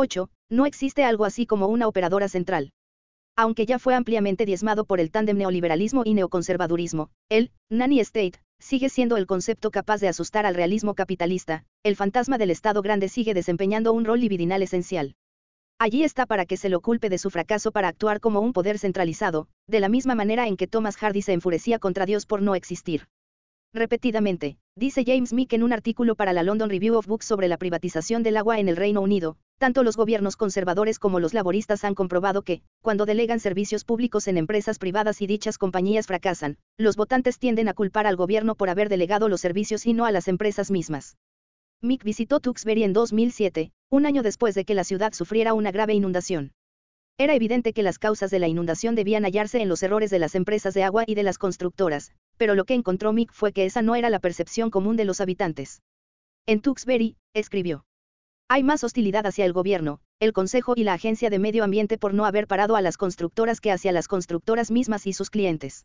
8. No existe algo así como una operadora central. Aunque ya fue ampliamente diezmado por el tándem neoliberalismo y neoconservadurismo, el nanny state sigue siendo el concepto capaz de asustar al realismo capitalista. El fantasma del Estado grande sigue desempeñando un rol libidinal esencial. Allí está para que se lo culpe de su fracaso para actuar como un poder centralizado, de la misma manera en que Thomas Hardy se enfurecía contra Dios por no existir. Repetidamente, dice James Meek en un artículo para la London Review of Books sobre la privatización del agua en el Reino Unido, tanto los gobiernos conservadores como los laboristas han comprobado que, cuando delegan servicios públicos en empresas privadas y dichas compañías fracasan, los votantes tienden a culpar al gobierno por haber delegado los servicios y no a las empresas mismas. Meek visitó Tewkesbury en 2007, un año después de que la ciudad sufriera una grave inundación. Era evidente que las causas de la inundación debían hallarse en los errores de las empresas de agua y de las constructoras, pero lo que encontró Meek fue que esa no era la percepción común de los habitantes. En Tewkesbury, escribió: hay más hostilidad hacia el gobierno, el Consejo y la Agencia de Medio Ambiente por no haber parado a las constructoras que hacia las constructoras mismas y sus clientes.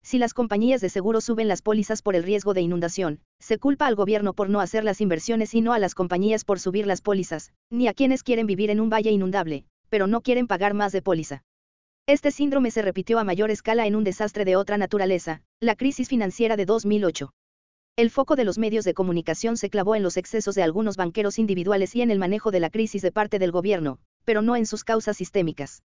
Si las compañías de seguro suben las pólizas por el riesgo de inundación, se culpa al gobierno por no hacer las inversiones y no a las compañías por subir las pólizas, ni a quienes quieren vivir en un valle inundable, pero no quieren pagar más de póliza. Este síndrome se repitió a mayor escala en un desastre de otra naturaleza, la crisis financiera de 2008. El foco de los medios de comunicación se clavó en los excesos de algunos banqueros individuales y en el manejo de la crisis de parte del gobierno, pero no en sus causas sistémicas.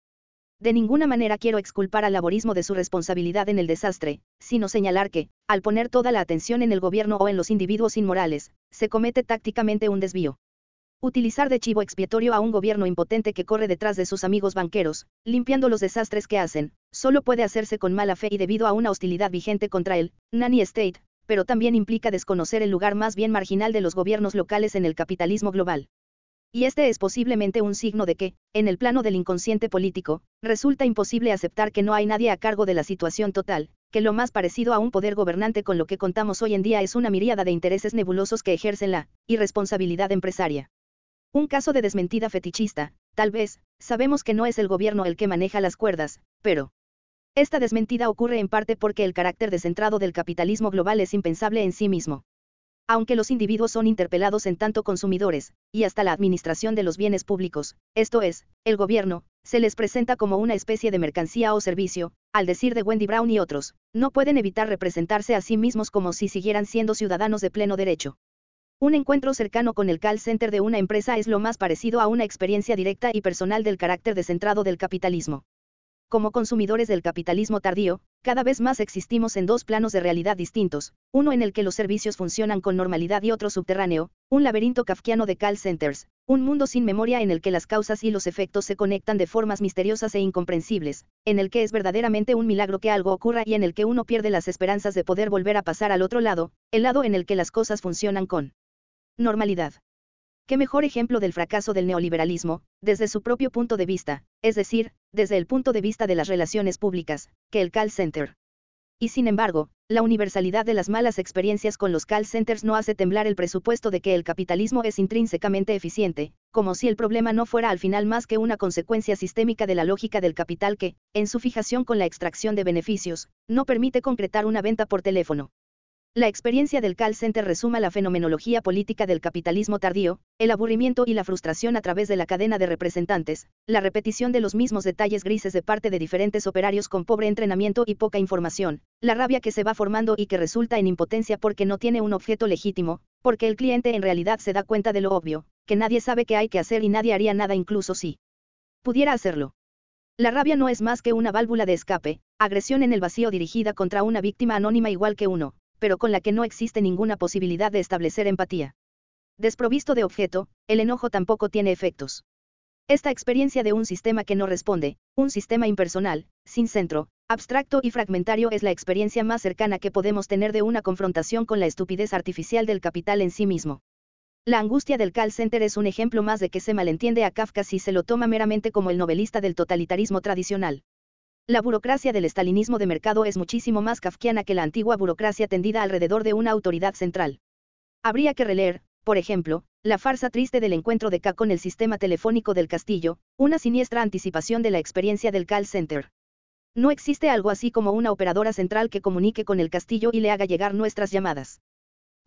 De ninguna manera quiero exculpar al laborismo de su responsabilidad en el desastre, sino señalar que, al poner toda la atención en el gobierno o en los individuos inmorales, se comete tácticamente un desvío. Utilizar de chivo expiatorio a un gobierno impotente que corre detrás de sus amigos banqueros, limpiando los desastres que hacen, solo puede hacerse con mala fe y debido a una hostilidad vigente contra el nanny state, pero también implica desconocer el lugar más bien marginal de los gobiernos locales en el capitalismo global. Y este es posiblemente un signo de que, en el plano del inconsciente político, resulta imposible aceptar que no hay nadie a cargo de la situación total, que lo más parecido a un poder gobernante con lo que contamos hoy en día es una miríada de intereses nebulosos que ejercen la irresponsabilidad empresaria. Un caso de desmentida fetichista, tal vez, sabemos que no es el gobierno el que maneja las cuerdas, pero esta desmentida ocurre en parte porque el carácter descentrado del capitalismo global es impensable en sí mismo. Aunque los individuos son interpelados en tanto consumidores, y hasta la administración de los bienes públicos, esto es, el gobierno, se les presenta como una especie de mercancía o servicio, al decir de Wendy Brown y otros, no pueden evitar representarse a sí mismos como si siguieran siendo ciudadanos de pleno derecho. Un encuentro cercano con el call center de una empresa es lo más parecido a una experiencia directa y personal del carácter descentrado del capitalismo. Como consumidores del capitalismo tardío, cada vez más existimos en dos planos de realidad distintos, uno en el que los servicios funcionan con normalidad y otro subterráneo, un laberinto kafkiano de call centers, un mundo sin memoria en el que las causas y los efectos se conectan de formas misteriosas e incomprensibles, en el que es verdaderamente un milagro que algo ocurra y en el que uno pierde las esperanzas de poder volver a pasar al otro lado, el lado en el que las cosas funcionan con normalidad. ¿Qué mejor ejemplo del fracaso del neoliberalismo, desde su propio punto de vista, es decir, desde el punto de vista de las relaciones públicas, que el call center? Y sin embargo, la universalidad de las malas experiencias con los call centers no hace temblar el presupuesto de que el capitalismo es intrínsecamente eficiente, como si el problema no fuera al final más que una consecuencia sistémica de la lógica del capital que, en su fijación con la extracción de beneficios, no permite concretar una venta por teléfono. La experiencia del call center resuma la fenomenología política del capitalismo tardío, el aburrimiento y la frustración a través de la cadena de representantes, la repetición de los mismos detalles grises de parte de diferentes operarios con pobre entrenamiento y poca información, la rabia que se va formando y que resulta en impotencia porque no tiene un objeto legítimo, porque el cliente en realidad se da cuenta de lo obvio, que nadie sabe qué hay que hacer y nadie haría nada incluso si pudiera hacerlo. La rabia no es más que una válvula de escape, agresión en el vacío dirigida contra una víctima anónima igual que uno, pero con la que no existe ninguna posibilidad de establecer empatía. Desprovisto de objeto, el enojo tampoco tiene efectos. Esta experiencia de un sistema que no responde, un sistema impersonal, sin centro, abstracto y fragmentario es la experiencia más cercana que podemos tener de una confrontación con la estupidez artificial del capital en sí mismo. La angustia del call center es un ejemplo más de que se malentiende a Kafka si se lo toma meramente como el novelista del totalitarismo tradicional. La burocracia del estalinismo de mercado es muchísimo más kafkiana que la antigua burocracia tendida alrededor de una autoridad central. Habría que releer, por ejemplo, la farsa triste del encuentro de K con el sistema telefónico del castillo, una siniestra anticipación de la experiencia del call center. No existe algo así como una operadora central que comunique con el castillo y le haga llegar nuestras llamadas.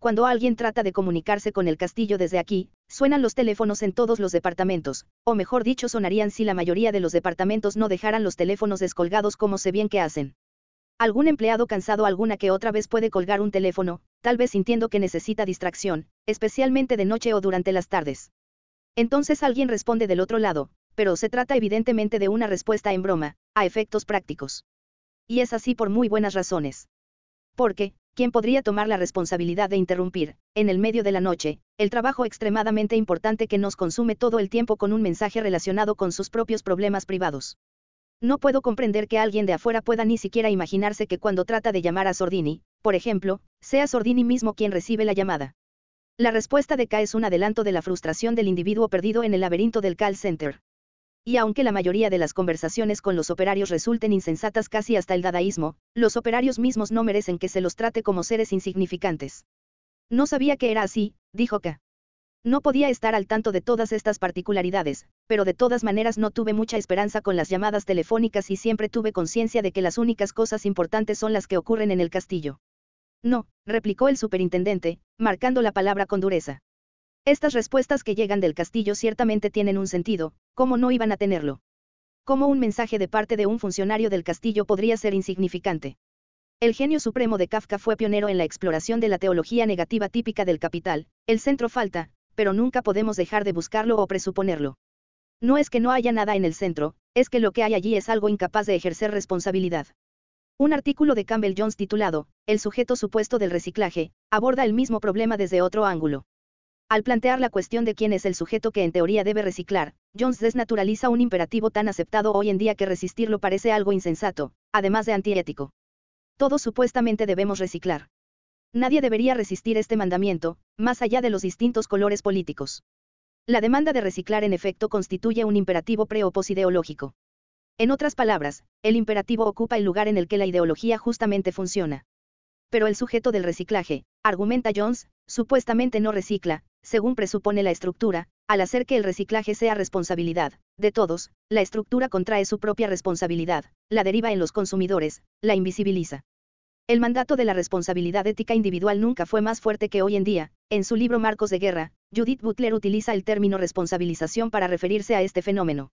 Cuando alguien trata de comunicarse con el castillo desde aquí, suenan los teléfonos en todos los departamentos, o mejor dicho sonarían si la mayoría de los departamentos no dejaran los teléfonos descolgados como sé bien que hacen. Algún empleado cansado alguna que otra vez puede colgar un teléfono, tal vez sintiendo que necesita distracción, especialmente de noche o durante las tardes. Entonces alguien responde del otro lado, pero se trata evidentemente de una respuesta en broma, a efectos prácticos. Y es así por muy buenas razones. Porque, ¿quién podría tomar la responsabilidad de interrumpir, en el medio de la noche, el trabajo extremadamente importante que nos consume todo el tiempo con un mensaje relacionado con sus propios problemas privados? No puedo comprender que alguien de afuera pueda ni siquiera imaginarse que cuando trata de llamar a Sordini, por ejemplo, sea Sordini mismo quien recibe la llamada. La respuesta de K es un adelanto de la frustración del individuo perdido en el laberinto del call center. Y aunque la mayoría de las conversaciones con los operarios resulten insensatas casi hasta el dadaísmo, los operarios mismos no merecen que se los trate como seres insignificantes. No sabía que era así, dijo K. No podía estar al tanto de todas estas particularidades, pero de todas maneras no tuve mucha esperanza con las llamadas telefónicas y siempre tuve conciencia de que las únicas cosas importantes son las que ocurren en el castillo. No, replicó el superintendente, marcando la palabra con dureza. Estas respuestas que llegan del castillo ciertamente tienen un sentido, ¿cómo no iban a tenerlo? ¿Cómo un mensaje de parte de un funcionario del castillo podría ser insignificante? El genio supremo de Kafka fue pionero en la exploración de la teología negativa típica del capital, el centro falta, pero nunca podemos dejar de buscarlo o presuponerlo. No es que no haya nada en el centro, es que lo que hay allí es algo incapaz de ejercer responsabilidad. Un artículo de Campbell Jones titulado, El sujeto supuesto del reciclaje, aborda el mismo problema desde otro ángulo. Al plantear la cuestión de quién es el sujeto que en teoría debe reciclar, Jones desnaturaliza un imperativo tan aceptado hoy en día que resistirlo parece algo insensato, además de antiético. Todos supuestamente debemos reciclar. Nadie debería resistir este mandamiento, más allá de los distintos colores políticos. La demanda de reciclar en efecto constituye un imperativo pre-opos-ideológico. En otras palabras, el imperativo ocupa el lugar en el que la ideología justamente funciona. Pero el sujeto del reciclaje, argumenta Jones, supuestamente no recicla, según presupone la estructura, al hacer que el reciclaje sea responsabilidad de todos, la estructura contrae su propia responsabilidad, la deriva en los consumidores, la invisibiliza. El mandato de la responsabilidad ética individual nunca fue más fuerte que hoy en día. En su libro Marcos de Guerra, Judith Butler utiliza el término responsabilización para referirse a este fenómeno.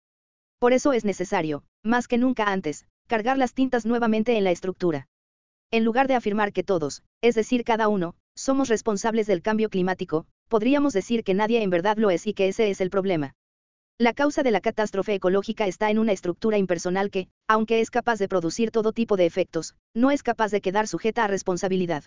Por eso es necesario, más que nunca antes, cargar las tintas nuevamente en la estructura. En lugar de afirmar que todos, es decir cada uno, somos responsables del cambio climático, podríamos decir que nadie en verdad lo es y que ese es el problema. La causa de la catástrofe ecológica está en una estructura impersonal que, aunque es capaz de producir todo tipo de efectos, no es capaz de quedar sujeta a responsabilidad.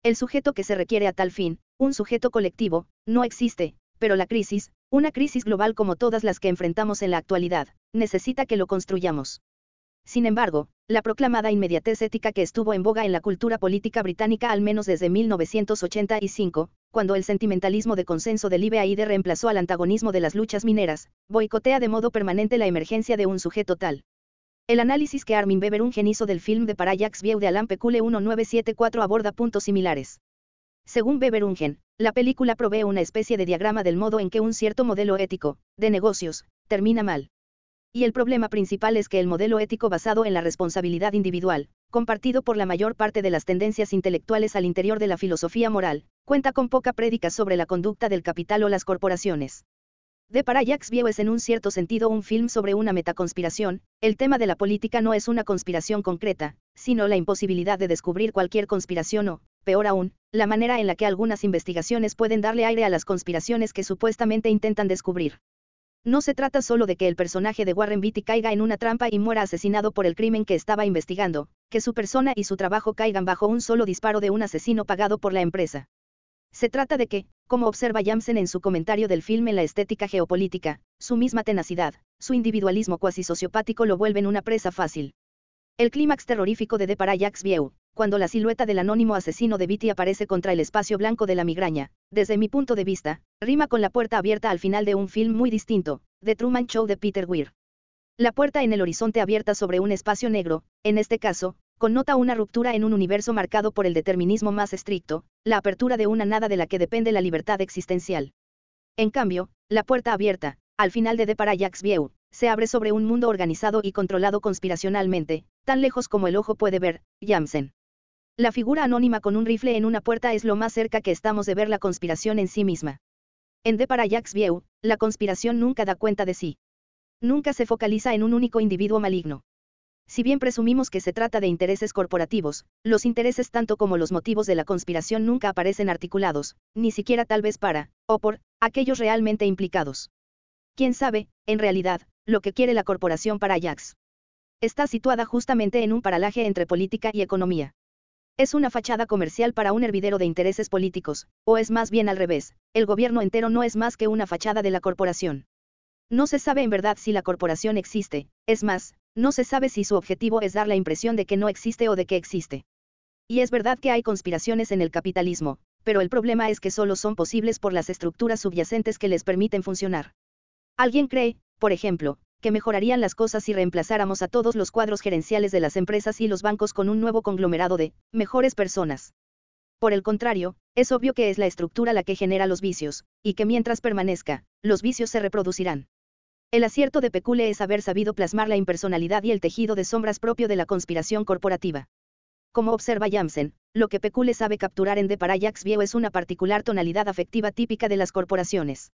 El sujeto que se requiere a tal fin, un sujeto colectivo, no existe, pero la crisis, una crisis global como todas las que enfrentamos en la actualidad, necesita que lo construyamos. Sin embargo, la proclamada inmediatez ética que estuvo en boga en la cultura política británica al menos desde 1985, cuando el sentimentalismo de consenso del IBAID reemplazó al antagonismo de las luchas mineras, boicotea de modo permanente la emergencia de un sujeto tal. El análisis que Armin Beverungen hizo del film de Parallax View de Alan Pecule 1974 aborda puntos similares. Según Beverungen, la película provee una especie de diagrama del modo en que un cierto modelo ético, de negocios, termina mal. Y el problema principal es que el modelo ético basado en la responsabilidad individual, compartido por la mayor parte de las tendencias intelectuales al interior de la filosofía moral, cuenta con poca prédica sobre la conducta del capital o las corporaciones. The Parallax View es en un cierto sentido un film sobre una metaconspiración. El tema de la política no es una conspiración concreta, sino la imposibilidad de descubrir cualquier conspiración o, peor aún, la manera en la que algunas investigaciones pueden darle aire a las conspiraciones que supuestamente intentan descubrir. No se trata solo de que el personaje de Warren Beatty caiga en una trampa y muera asesinado por el crimen que estaba investigando, que su persona y su trabajo caigan bajo un solo disparo de un asesino pagado por la empresa. Se trata de que, como observa Jamsen en su comentario del filme La estética geopolítica, su misma tenacidad, su individualismo cuasi sociopático lo vuelven una presa fácil. El clímax terrorífico de The Parallax View, cuando la silueta del anónimo asesino de Beatty aparece contra el espacio blanco de la migraña, desde mi punto de vista, rima con la puerta abierta al final de un film muy distinto, The Truman Show de Peter Weir. La puerta en el horizonte abierta sobre un espacio negro, en este caso, connota una ruptura en un universo marcado por el determinismo más estricto, la apertura de una nada de la que depende la libertad existencial. En cambio, la puerta abierta, al final de The Parallax View, se abre sobre un mundo organizado y controlado conspiracionalmente, tan lejos como el ojo puede ver, Jamsen. La figura anónima con un rifle en una puerta es lo más cerca que estamos de ver la conspiración en sí misma. En The Parallax View, la conspiración nunca da cuenta de sí. Nunca se focaliza en un único individuo maligno. Si bien presumimos que se trata de intereses corporativos, los intereses tanto como los motivos de la conspiración nunca aparecen articulados, ni siquiera tal vez para, o por, aquellos realmente implicados. ¿Quién sabe, en realidad, lo que quiere la corporación Parallax? Está situada justamente en un paralaje entre política y economía. ¿Es una fachada comercial para un hervidero de intereses políticos, o es más bien al revés? El gobierno entero no es más que una fachada de la corporación. No se sabe en verdad si la corporación existe, es más, no se sabe si su objetivo es dar la impresión de que no existe o de que existe. Y es verdad que hay conspiraciones en el capitalismo, pero el problema es que solo son posibles por las estructuras subyacentes que les permiten funcionar. Alguien cree, por ejemplo, que mejorarían las cosas si reemplazáramos a todos los cuadros gerenciales de las empresas y los bancos con un nuevo conglomerado de mejores personas. Por el contrario, es obvio que es la estructura la que genera los vicios, y que mientras permanezca, los vicios se reproducirán. El acierto de Pecule es haber sabido plasmar la impersonalidad y el tejido de sombras propio de la conspiración corporativa. Como observa Jamsen, lo que Pecule sabe capturar en The Parallax View es una particular tonalidad afectiva típica de las corporaciones.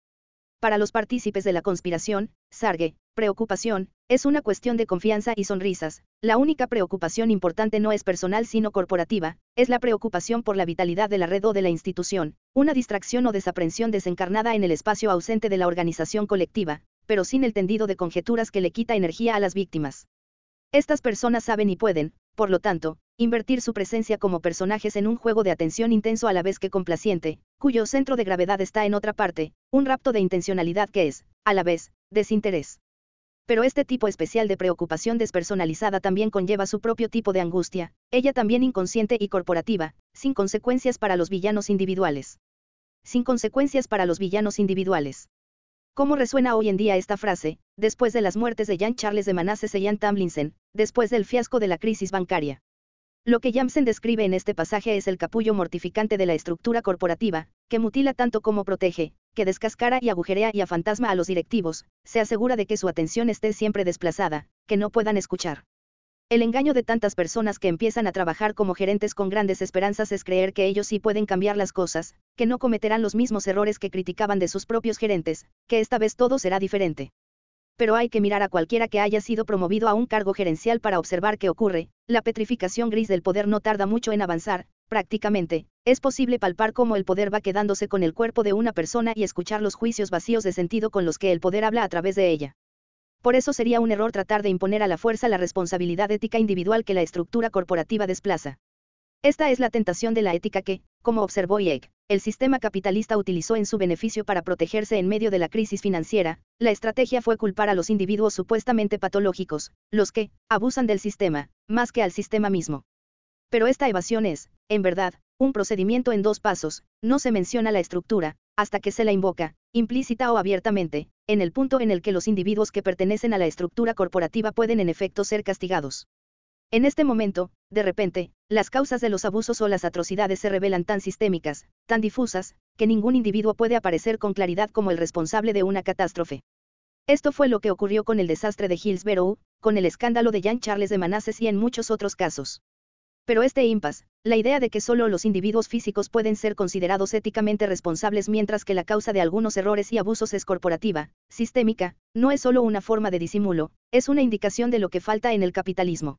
Para los partícipes de la conspiración, sargue, preocupación, es una cuestión de confianza y sonrisas. La única preocupación importante no es personal sino corporativa, es la preocupación por la vitalidad de la red o de la institución, una distracción o desaprensión desencarnada en el espacio ausente de la organización colectiva, pero sin el tendido de conjeturas que le quita energía a las víctimas. Estas personas saben y pueden, por lo tanto, invertir su presencia como personajes en un juego de atención intenso a la vez que complaciente, cuyo centro de gravedad está en otra parte, un rapto de intencionalidad que es, a la vez, desinterés. Pero este tipo especial de preocupación despersonalizada también conlleva su propio tipo de angustia, ella también inconsciente y corporativa, sin consecuencias para los villanos individuales. Sin consecuencias para los villanos individuales. ¿Cómo resuena hoy en día esta frase, después de las muertes de Jean Charles de Manasseh y Ian Tomlinson, después del fiasco de la crisis bancaria? Lo que Jamsen describe en este pasaje es el capullo mortificante de la estructura corporativa, que mutila tanto como protege, que descascara y agujerea y afantasma a los directivos, se asegura de que su atención esté siempre desplazada, que no puedan escuchar. El engaño de tantas personas que empiezan a trabajar como gerentes con grandes esperanzas es creer que ellos sí pueden cambiar las cosas, que no cometerán los mismos errores que criticaban de sus propios gerentes, que esta vez todo será diferente. Pero hay que mirar a cualquiera que haya sido promovido a un cargo gerencial para observar qué ocurre. La petrificación gris del poder no tarda mucho en avanzar, prácticamente, es posible palpar cómo el poder va quedándose con el cuerpo de una persona y escuchar los juicios vacíos de sentido con los que el poder habla a través de ella. Por eso sería un error tratar de imponer a la fuerza la responsabilidad ética individual que la estructura corporativa desplaza. Esta es la tentación de la ética que, como observó Hayek, el sistema capitalista utilizó en su beneficio para protegerse en medio de la crisis financiera. La estrategia fue culpar a los individuos supuestamente patológicos, los que abusan del sistema, más que al sistema mismo. Pero esta evasión es, en verdad, un procedimiento en dos pasos. No se menciona la estructura, hasta que se la invoca, implícita o abiertamente, en el punto en el que los individuos que pertenecen a la estructura corporativa pueden en efecto ser castigados. En este momento, de repente, las causas de los abusos o las atrocidades se revelan tan sistémicas, tan difusas, que ningún individuo puede aparecer con claridad como el responsable de una catástrofe. Esto fue lo que ocurrió con el desastre de Hillsborough, con el escándalo de Jean Charles de Manasseh y en muchos otros casos. Pero este impasse, la idea de que solo los individuos físicos pueden ser considerados éticamente responsables mientras que la causa de algunos errores y abusos es corporativa, sistémica, no es solo una forma de disimulo, es una indicación de lo que falta en el capitalismo.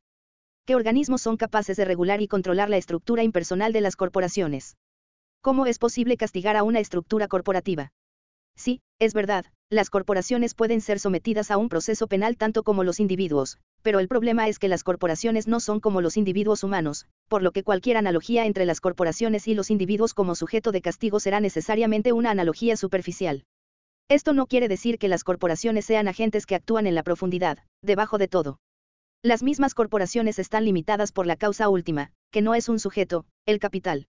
¿Qué organismos son capaces de regular y controlar la estructura impersonal de las corporaciones? ¿Cómo es posible castigar a una estructura corporativa? Sí, es verdad, las corporaciones pueden ser sometidas a un proceso penal tanto como los individuos, pero el problema es que las corporaciones no son como los individuos humanos, por lo que cualquier analogía entre las corporaciones y los individuos como sujeto de castigo será necesariamente una analogía superficial. Esto no quiere decir que las corporaciones sean agentes que actúan en la profundidad, debajo de todo. Las mismas corporaciones están limitadas por la causa última, que no es un sujeto, el capital.